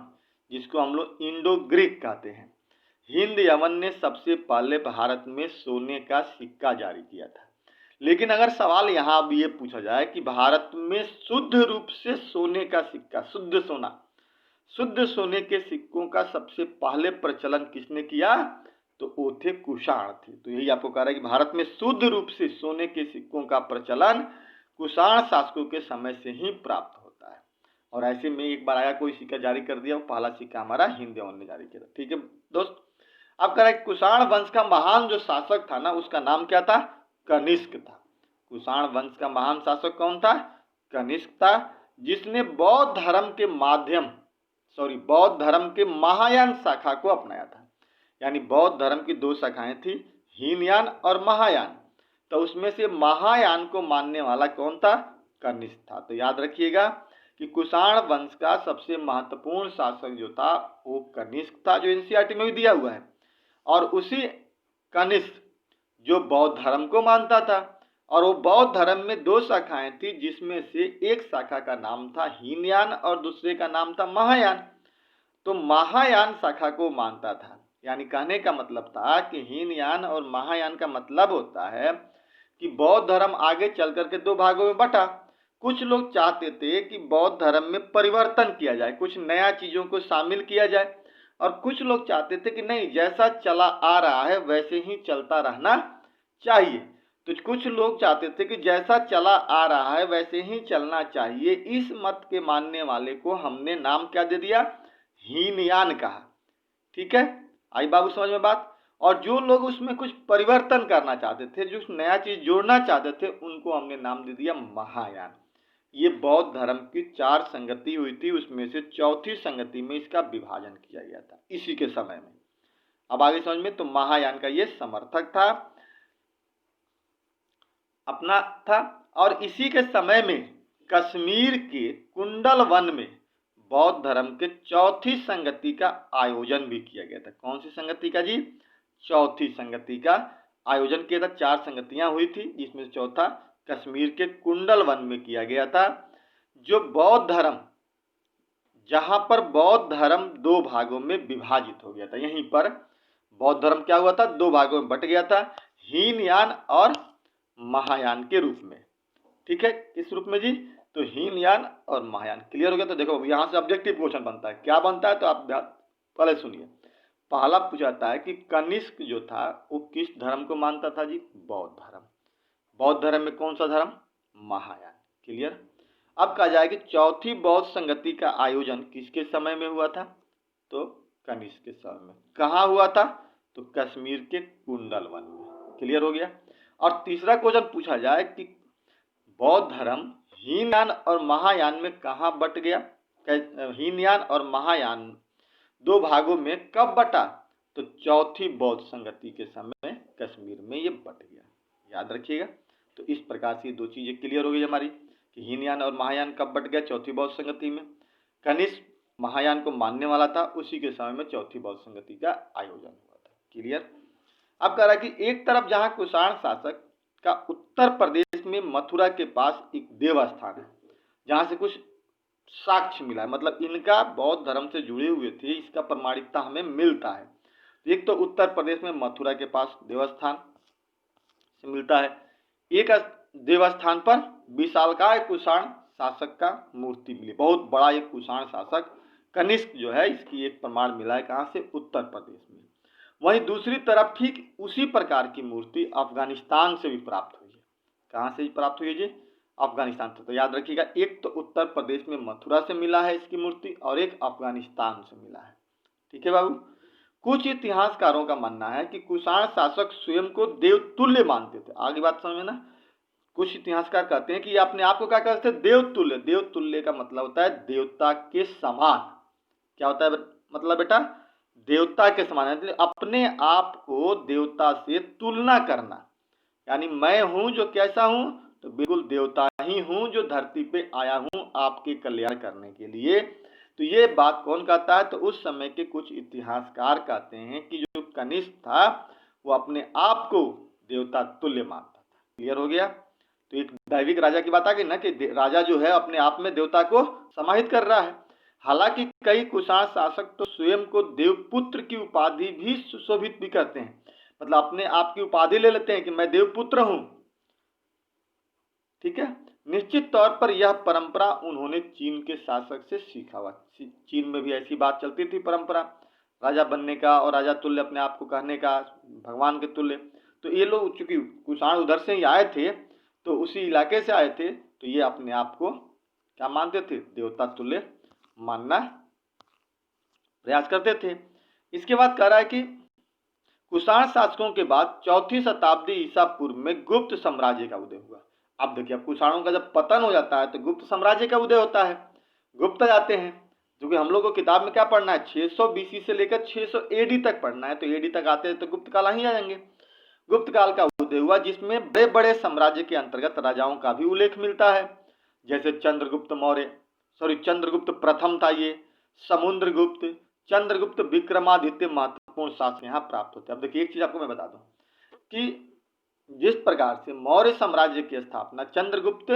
जिसको हम लोग इंडो ग्रीक कहते हैं। हिंद यमन ने सबसे पहले भारत में सोने का सिक्का जारी किया था। लेकिन अगर सवाल यहाँ अब ये पूछा जाए कि भारत में शुद्ध रूप से सोने का सिक्का, शुद्ध सोने के सिक्कों का सबसे पहले प्रचलन किसने किया, तो वो थे कुषाण थे। तो यही आपको कह रहा है कि भारत में शुद्ध रूप से सोने के सिक्कों का प्रचलन कुषाण शासकों के समय से ही प्राप्त होता है। और ऐसे में एक बार आया कोई सिक्का जारी कर दिया, वो पहला सिक्का हमारा हिंद यमन ने जारी किया था। ठीक है दोस्त, अब कह रहा है कुषाण वंश का महान जो शासक था ना, उसका नाम क्या था? कनिष्क था। कुषाण वंश का महान शासक कौन था? कनिष्क था, जिसने बौद्ध धर्म के महायान शाखा को अपनाया था। यानी बौद्ध धर्म की दो शाखाएं थी, हीनयान और महायान। तो उसमें से महायान को मानने वाला कौन था? कनिष्क था। तो याद रखिएगा कि कुषाण वंश का सबसे महत्वपूर्ण शासक जो था वो कनिष्क था, जो एनसीईआरटी में भी दिया हुआ है। और उसी कनिष्क जो बौद्ध धर्म को मानता था, और वो बौद्ध धर्म में दो शाखाएं थी, जिसमें से एक शाखा का नाम था हीनयान और दूसरे का नाम था महायान। तो महायान शाखा को मानता था। यानी कहने का मतलब था कि हीनयान और महायान का मतलब होता है कि बौद्ध धर्म आगे चल करके दो भागों में बटा। कुछ लोग चाहते थे कि बौद्ध धर्म में परिवर्तन किया जाए, कुछ नया चीजों को शामिल किया जाए, और कुछ लोग चाहते थे कि नहीं, जैसा चला आ रहा है वैसे ही चलता रहना चाहिए। तो कुछ लोग चाहते थे कि जैसा चला आ रहा है वैसे ही चलना चाहिए। इस मत के मानने वाले को हमने नाम क्या दे दिया? हीनयान कहा। ठीक है, आई बाबू समझ में बात? और जो लोग उसमें कुछ परिवर्तन करना चाहते थे, जो नया चीज जोड़ना चाहते थे, उनको हमने नाम दे दिया महायान। ये बौद्ध धर्म की 4 संगति हुई थी, उसमें से चौथी संगति में इसका विभाजन किया गया था इसी के समय में। अब आगे समझ में, तो महायान का ये समर्थक था, अपना था। और इसी के समय में कश्मीर के कुंडल वन में बौद्ध धर्म के चौथी संगति का आयोजन भी किया गया था। कौन सी संगति का जी? चौथी संगति का आयोजन किया था। 4 संगतियां हुई थी, जिसमें से चौथा कश्मीर के कुंडल वन में किया गया था। जो बौद्ध धर्म, जहां पर बौद्ध धर्म 2 भागों में विभाजित हो गया था, यहीं पर बौद्ध धर्म क्या हुआ था? 2 भागों में बट गया था, हीनयान और महायान के रूप में। ठीक है, किस रूप में जी? तो हीनयान और महायान। क्लियर हो गया? तो देखो यहां से ऑब्जेक्टिव क्वेश्चन बनता है। क्या बनता है? तो आप पहले सुनिए। पहला पूछाता है कि कनिष्क जो था वो किस धर्म को मानता था जी? बौद्ध धर्म। बौद्ध धर्म में कौन सा धर्म? महायान। क्लियर? अब कहा जाए कि चौथी बौद्ध संगति का आयोजन किसके समय में हुआ था? तो कनिष्क के समय में। कहाँ हुआ था? तो कश्मीर के कुंडल वन में। क्लियर हो गया? और तीसरा क्वेश्चन पूछा जाए कि बौद्ध धर्म हीनयान और महायान में कहाँ बट गया? हीनयान और महायान 2 भागों में कब बटा? तो चौथी बौद्ध संगति के समय कश्मीर में ये बट गया। याद रखिएगा। तो इस प्रकार से 2 चीजें क्लियर हो गई हमारी कि हीनयान और महायान कब बट गया? चौथी बौद्ध संगति में। कनिष्क महायान को मानने वाला था, उसी के समय में चौथी बौद्ध संगति का आयोजन हुआ था। क्लियर? अब कह रहा है कि एक तरफ जहां कुषाण शासक का उत्तर प्रदेश में मथुरा के पास एक देवस्थान है, जहां से कुछ साक्ष्य मिला है, मतलब इनका बौद्ध धर्म से जुड़े हुए थे, इसका प्रमाणिकता हमें मिलता है। एक तो उत्तर प्रदेश में मथुरा के पास देवस्थान से मिलता है। एक देवस्थान पर विशालकाय कुषाण शासक का मूर्ति मिली, बहुत बड़ा एक कुषाण शासक कनिष्क जो है, इसकी एक प्रमाण मिला है। कहाँ से? उत्तर प्रदेश में। वहीं दूसरी तरफ ठीक उसी प्रकार की मूर्ति अफगानिस्तान से भी प्राप्त हुई है। कहाँ से प्राप्त हुई है जी? अफगानिस्तान से। तो याद रखिएगा, एक तो उत्तर प्रदेश में मथुरा से मिला है इसकी मूर्ति, और एक अफगानिस्तान से मिला है। ठीक है बाबू? कुछ इतिहासकारों का मानना है कि कुषाण शासक स्वयं को देवतुल्य मानते थे। आगे बात समझ में ना? कुछ इतिहासकार कहते हैं कि अपने आप को क्या कहते थे? देवतुल्य। देवतुल्य का मतलब होता है देवता के समान। क्या होता है मतलब बेटा? देवता के समान, अपने आप को देवता से तुलना करना। यानी मैं हूं जो कैसा हूं? तो बिल्कुल देवता ही हूं, जो धरती पे आया हूं आपके कल्याण करने के लिए। तो ये बात कौन कहता है? तो उस समय के कुछ इतिहासकार कहते हैं कि जो कनिष्क था वो अपने आप को देवता तुल्य मानता था। क्लियर हो गया? तो एक दैविक राजा की बात आ गई ना, कि राजा जो है अपने आप में देवता को समाहित कर रहा है। हालांकि कई कुषाण शासक तो स्वयं को देवपुत्र की उपाधि भी सुशोभित भी करते हैं, मतलब अपने आप की उपाधि ले लेते हैं कि मैं देवपुत्र हूं। ठीक है? निश्चित तौर पर यह परंपरा उन्होंने चीन के शासक से सीखा हुआ। चीन में भी ऐसी बात चलती थी परंपरा, राजा बनने का और राजा तुल्य अपने आप को कहने का, भगवान के तुल्य। तो ये लोग चूंकि कुषाण उधर से ही आए थे, तो उसी इलाके से आए थे, तो ये अपने आप को क्या मानते थे? देवता तुल्य मानना प्रयास करते थे। इसके बाद कह रहा है कि कुषाण शासकों के बाद 4वीं शताब्दी ईसा पूर्व में गुप्त साम्राज्य का उदय हुआ। अब देखिए, अब कुषाणों का जब पतन हो जाता है तो गुप्त साम्राज्य का उदय होता है, गुप्त जाते हैं। क्योंकि हम लोग को किताब में क्या पढ़ना है, 600 बीसी से लेकर 600 एडी तक पढ़ना है, तो एडी तक आते हैं तो गुप्त काल ही आ जाएंगे। गुप्त काल का उदय हुआ जिसमें बड़े बड़े साम्राज्य के अंतर्गत राजाओं का भी उल्लेख मिलता है, जैसे चंद्रगुप्त प्रथम था ये, समुद्रगुप्त, चंद्रगुप्त, विक्रमादित्य महत्वपूर्ण शासक यहाँ प्राप्त होते हैं। अब देखिए, एक चीज आपको मैं बता दूं कि जिस प्रकार से मौर्य साम्राज्य की स्थापना चंद्रगुप्त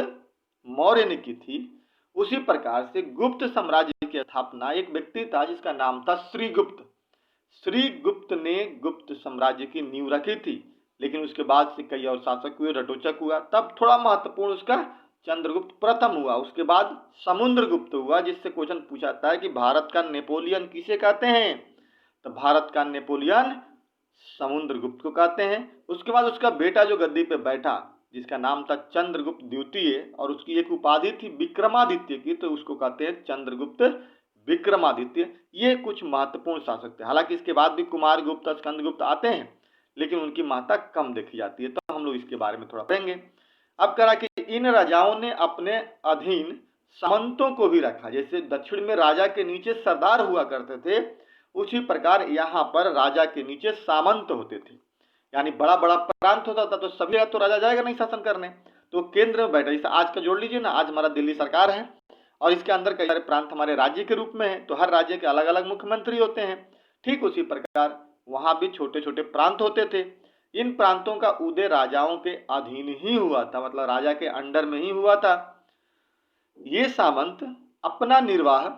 मौर्य ने की थी, उसी प्रकार से गुप्त साम्राज्य की स्थापना एक व्यक्ति था जिसका नाम था श्रीगुप्त। श्रीगुप्त ने गुप्त साम्राज्य की नींव रखी थी, लेकिन उसके बाद से कई और शासक हुए, रटोचक हुआ, तब थोड़ा महत्वपूर्ण उसका चंद्रगुप्त प्रथम हुआ। उसके बाद समुद्रगुप्त हुआ, जिससे क्वेश्चन पूछा जाता है कि भारत का नेपोलियन किसे कहते हैं, तो भारत का नेपोलियन समुद्रगुप्त को कहते हैं। उसके बाद उसका बेटा जो गद्दी पे बैठा, जिसका नाम था चंद्रगुप्त द्वितीय, और उसकी एक उपाधि थी विक्रमादित्य की, तो उसको कहते हैं चंद्रगुप्त विक्रमादित्य। ये कुछ महत्वपूर्ण शासक थे। हालांकि इसके बाद भी कुमारगुप्त, स्कंदगुप्त आते हैं, लेकिन उनकी महत्ता कम देखी जाती है, तो हम लोग इसके बारे में थोड़ा पढ़ेंगे। अब करा कि इन राजाओं ने अपने अधीन सामंतों को भी रखा। जैसे दक्षिण में राजा के नीचे सरदार हुआ करते थे, उसी प्रकार यहाँ पर राजा के नीचे सामंत होते थे। यानी बड़ा बड़ा प्रांत होता था, तो सभी तो राजा जाएगा नहीं शासन करने, तो केंद्र में बैठा। जैसे आज का जोड़ लीजिए ना, आज हमारा दिल्ली सरकार है और इसके अंदर कई सारे प्रांत हमारे राज्य के रूप में है, तो हर राज्य के अलग अलग मुख्यमंत्री होते हैं। ठीक उसी प्रकार वहां भी छोटे छोटे प्रांत होते थे। इन प्रांतों का उदय राजाओं के अधीन ही हुआ था, मतलब राजा के अंडर में ही हुआ था। ये सामंत अपना निर्वाह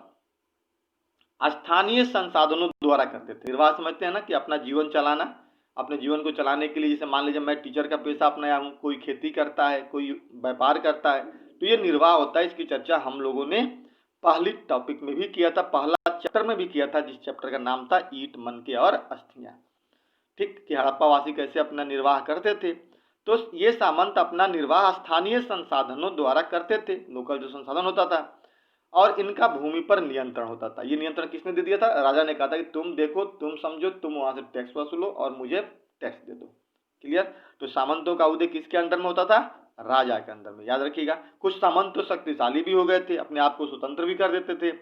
स्थानीय संसाधनों द्वारा करते थे। निर्वाह समझते हैं ना, कि अपना जीवन चलाना, अपने जीवन को चलाने के लिए, जैसे मान लीजिए मैं टीचर का पेशा अपनाया हूँ, कोई खेती करता है, कोई व्यापार करता है, तो ये निर्वाह होता है। इसकी चर्चा हम लोगों ने पहली टॉपिक में भी किया था, पहला चैप्टर में भी किया था, जिस चैप्टर का नाम था ईंट, मनके और अस्थियां। ठीक, कि हड़प्पावासी कैसे अपना निर्वाह करते थे। तो ये सामंत अपना निर्वाह स्थानीय संसाधनों द्वारा करते थे, लोकल जो संसाधन होता था, और इनका भूमि पर नियंत्रण होता था। ये नियंत्रण किसने दे दिया था, राजा ने कहा था कि तुम देखो, तुम समझो, तुम वहां से टैक्स वसूलो और मुझे टैक्स दे दो। क्लियर। तो सामंतों का उदय किसके अंडर में होता था, राजा के अंदर में। याद रखिएगा, कुछ सामंत तो शक्तिशाली भी हो गए थे, अपने आप को स्वतंत्र भी कर देते थे।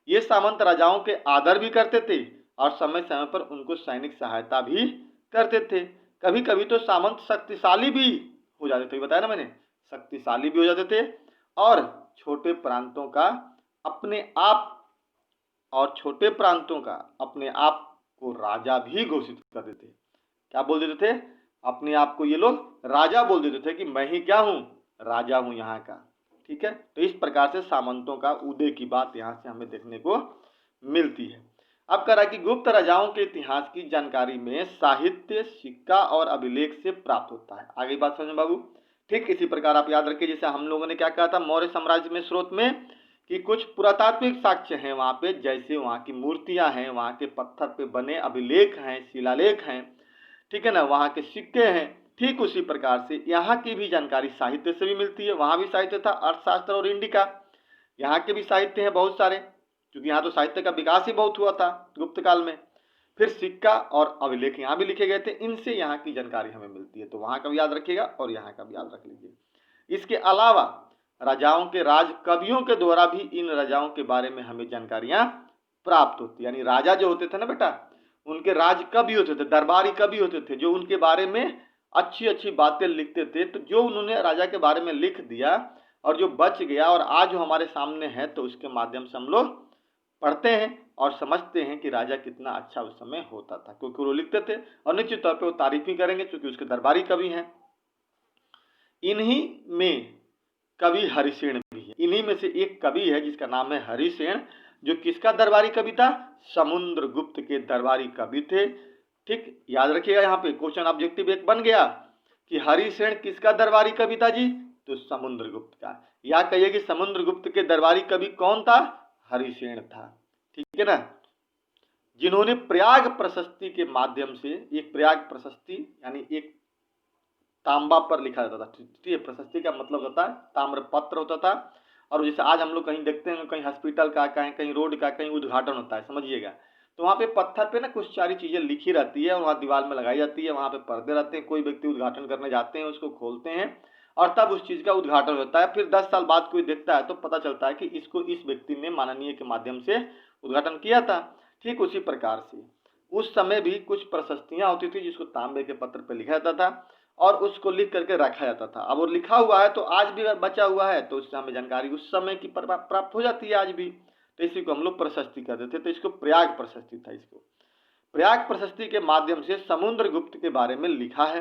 ये सामंत राजाओं के आदर भी करते थे और समय समय पर उनको सैनिक सहायता भी करते थे। कभी कभी तो सामंत शक्तिशाली भी हो जाते थे, बताया ना मैंने, शक्तिशाली भी हो जाते थे, और छोटे प्रांतों का अपने आप को राजा भी घोषित कर देते। क्या बोल देते थे, अपने आप को ये लोग राजा बोल देते थे कि मैं ही क्या हूं, राजा हूं यहाँ का। ठीक है, तो इस प्रकार से सामंतों का उदय की बात यहाँ से हमें देखने को मिलती है। अब करा कि गुप्त राजाओं के इतिहास की जानकारी में साहित्य, सिक्का और अभिलेख से प्राप्त होता है। आगे बात समझे बाबू। ठीक इसी प्रकार आप याद रखिए, जैसे हम लोगों ने क्या कहा था मौर्य साम्राज्य में स्रोत में, कि कुछ पुरातात्विक साक्ष्य हैं वहां पे, जैसे वहां की मूर्तियां हैं, वहां के पत्थर पे बने अभिलेख हैं, शिलालेख हैं, ठीक है ना, वहां के सिक्के हैं। ठीक उसी प्रकार से यहाँ की भी जानकारी साहित्य से भी मिलती है। वहां भी साहित्य था, अर्थशास्त्र और इंडिका, यहाँ के भी साहित्य हैं बहुत सारे, क्योंकि यहाँ तो साहित्य का विकास ही बहुत हुआ था गुप्त काल में। फिर सिक्का और अभिलेख यहाँ भी लिखे गए थे, इनसे यहाँ की जानकारी हमें मिलती है। तो वहां का भी याद रखिएगा और यहाँ का भी याद रख लीजिए। इसके अलावा राजाओं के राज कवियों के द्वारा भी इन राजाओं के बारे में हमें जानकारियां प्राप्त होती। यानी राजा जो होते थे ना बेटा, उनके राज कवि होते थे, दरबारी कवि होते थे, जो उनके बारे में अच्छी अच्छी बातें लिखते थे। तो जो उन्होंने राजा के बारे में लिख दिया और जो बच गया और आज जो हमारे सामने है, तो उसके माध्यम से हम लोग पढ़ते हैं और समझते हैं कि राजा कितना अच्छा उस समय होता था, क्योंकि वो लिखते थे और निश्चित तौर पे वो तारीफ ही करेंगे, क्योंकि उसके दरबारी कवि हैं। इन्हीं में कवि हरिसेन भी है। इन्हीं में से एक कवि है जिसका नाम है हरिसेन, जो किसका दरबारी कवि था, समुद्रगुप्त के दरबारी कवि थे। ठीक, याद रखिएगा, यहाँ पे क्वेश्चन ऑब्जेक्टिव एक बन गया कि हरिसेन किसका दरबारी कवि था जी, तो समुद्रगुप्त का। या कहिए कि समुद्रगुप्त के दरबारी कवि कौन था, हरिसेन था। ठीक है ना, जिन्होंने प्रयाग प्रशस्ति के माध्यम से, एक प्रयाग प्रशस्ति यानी एक तांबा पर लिखा जाता था। ठीक है, प्रशस्ति का मतलब होता है ताम्र पत्र होता था। और जैसे आज हम लोग कहीं देखते हैं, कहीं हॉस्पिटल का, कहीं रोड का, कहीं उद्घाटन होता है, समझिएगा, तो वहाँ पे पत्थर पे ना कुछ सारी चीज़ें लिखी रहती है और वहाँ दीवार में लगाई जाती है, वहाँ पे पर्दे रहते हैं, कोई व्यक्ति उद्घाटन करने जाते हैं, उसको खोलते हैं और तब उस चीज़ का उद्घाटन होता है। फिर 10 साल बाद कोई देखता है तो पता चलता है कि इसको इस व्यक्ति ने माननीय के माध्यम से उद्घाटन किया था। ठीक उसी प्रकार से उस समय भी कुछ प्रशस्तियाँ होती थी जिसको तांबे के पत्र पे लिखा जाता था और उसको लिख करके रखा जाता था। अब वो लिखा हुआ है तो आज भी अगर बचा हुआ है तो उससे हमें जानकारी उस समय की प्राप्त हो जाती है आज भी। तो इसी को हम लोग प्रशस्ति कहते थे, तो इसको प्रयाग प्रशस्ति था। इसको प्रयाग प्रशस्ति के माध्यम से समुद्रगुप्त के बारे में लिखा है।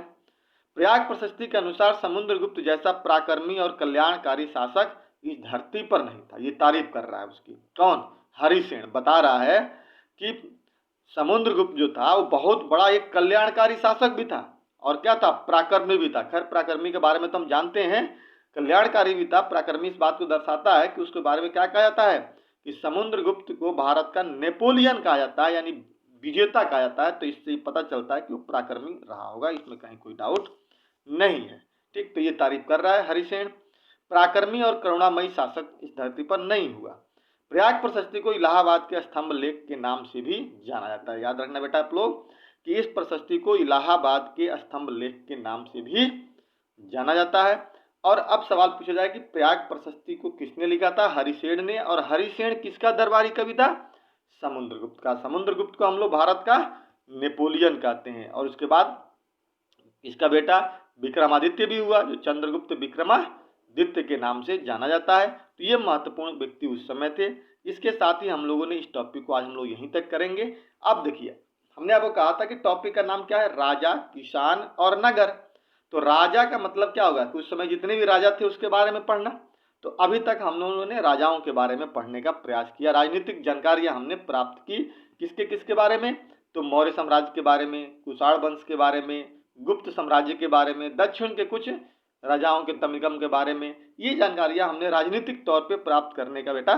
प्रयाग प्रशस्ति के अनुसार समुद्रगुप्त जैसा पराक्रमी और कल्याणकारी शासक इस धरती पर नहीं था। ये तारीफ कर रहा है उसकी, कौन? हरिसेन बता रहा है कि समुद्रगुप्त जो था वो बहुत बड़ा एक कल्याणकारी शासक भी था और क्या था? पराक्रमी भी था। खैर पराक्रमी के बारे में तो हम जानते हैं, कल्याणकारी भी था। पराक्रमी इस बात को दर्शाता है कि उसके बारे में क्या कहा जाता है कि समुद्रगुप्त को भारत का नेपोलियन कहा जाता है, यानी विजेता कहा जाता है। तो इससे पता चलता है कि वो पराक्रमी रहा होगा, इसमें कहीं कोई डाउट नहीं है। ठीक, तो ये तारीफ कर रहा है हरिसेन। पराक्रमी और करुणामयी शासक इस धरती पर नहीं हुआ। प्रयाग प्रशस्ति को इलाहाबाद के स्तंभ लेख के नाम से भी जाना जाता है। याद रखना बेटा आप लोग कि इस प्रशस्ति को इलाहाबाद के स्तंभ लेख के नाम से भी जाना जाता है। और अब सवाल पूछा जाए कि प्रयाग प्रशस्ति को किसने लिखा था? हरिसेन ने। और हरिसेन किसका दरबारी कवि था? समुद्रगुप्त का। समुद्रगुप्त को हम लोग भारत का नेपोलियन कहते हैं। और उसके बाद इसका बेटा विक्रमादित्य भी हुआ, जो चंद्रगुप्त विक्रमादित्य के नाम से जाना जाता है। तो ये महत्वपूर्ण व्यक्ति उस समय थे। इसके साथ ही हम लोगों ने इस टॉपिक को आज हम लोग यहीं तक करेंगे। अब देखिए, हमने आपको कहा था कि टॉपिक का नाम क्या है? राजा, किसान और नगर। तो राजा का मतलब क्या होगा? कि उस समय जितने भी राजा थे उसके बारे में पढ़ना। तो अभी तक हम लोगों ने राजाओं के बारे में पढ़ने का प्रयास किया। राजनीतिक जानकारियां हमने प्राप्त की। किसके किसके बारे में? तो मौर्य साम्राज्य के बारे में, कुषाण वंश के बारे में, गुप्त साम्राज्य के बारे में, दक्षिण के कुछ राजाओं के तमिलकम के बारे में। ये जानकारियां हमने राजनीतिक तौर पे प्राप्त करने का बेटा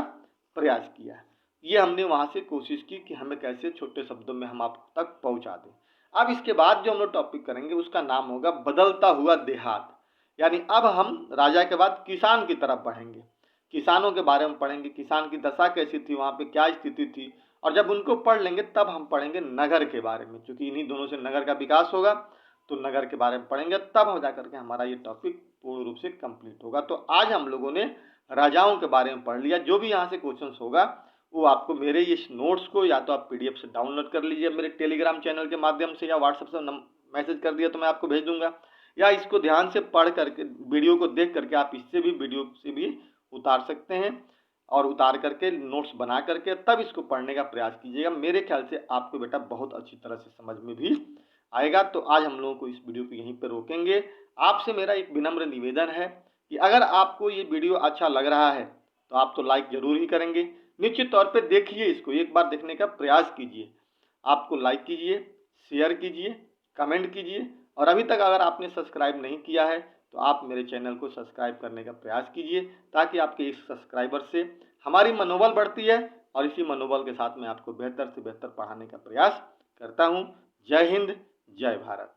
प्रयास किया है। ये हमने वहां से कोशिश की कि हमें कैसे छोटे शब्दों में हम आप तक पहुंचा दें। अब इसके बाद जो हम लोग टॉपिक करेंगे उसका नाम होगा बदलता हुआ देहात। यानी अब हम राजा के बाद किसान की तरफ बढ़ेंगे, किसानों के बारे में पढ़ेंगे, किसान की दशा कैसी थी, वहाँ पे क्या स्थिति थी। और जब उनको पढ़ लेंगे तब हम पढ़ेंगे नगर के बारे में, क्योंकि इन्हीं दोनों से नगर का विकास होगा। तो नगर के बारे में पढ़ेंगे, तब हम जाकर के हमारा ये टॉपिक पूर्ण रूप से कंप्लीट होगा। तो आज हम लोगों ने राजाओं के बारे में पढ़ लिया। जो भी यहाँ से क्वेश्चन होगा वो आपको मेरे इस नोट्स को या तो आप PDF से डाउनलोड कर लीजिए मेरे टेलीग्राम चैनल के माध्यम से, या व्हाट्सएप से मैसेज कर दिया तो मैं आपको भेज दूंगा, या इसको ध्यान से पढ़ करके वीडियो को देख करके आप इससे भी वीडियो से भी उतार सकते हैं और उतार करके नोट्स बना करके तब इसको पढ़ने का प्रयास कीजिएगा। मेरे ख्याल से आपको बेटा बहुत अच्छी तरह से समझ में भी आएगा। तो आज हम लोगों को इस वीडियो को यहीं पर रोकेंगे। आपसे मेरा एक विनम्र निवेदन है कि अगर आपको ये वीडियो अच्छा लग रहा है तो आप तो लाइक जरूर ही करेंगे। निश्चित तौर पे देखिए, इसको एक बार देखने का प्रयास कीजिए। आपको लाइक कीजिए, शेयर कीजिए, कमेंट कीजिए। और अभी तक अगर आपने सब्सक्राइब नहीं किया है तो आप मेरे चैनल को सब्सक्राइब करने का प्रयास कीजिए, ताकि आपके इस सब्सक्राइबर से हमारी मनोबल बढ़ती है और इसी मनोबल के साथ मैं आपको बेहतर से बेहतर पढ़ाने का प्रयास करता हूँ। जय हिंद, जय भारत।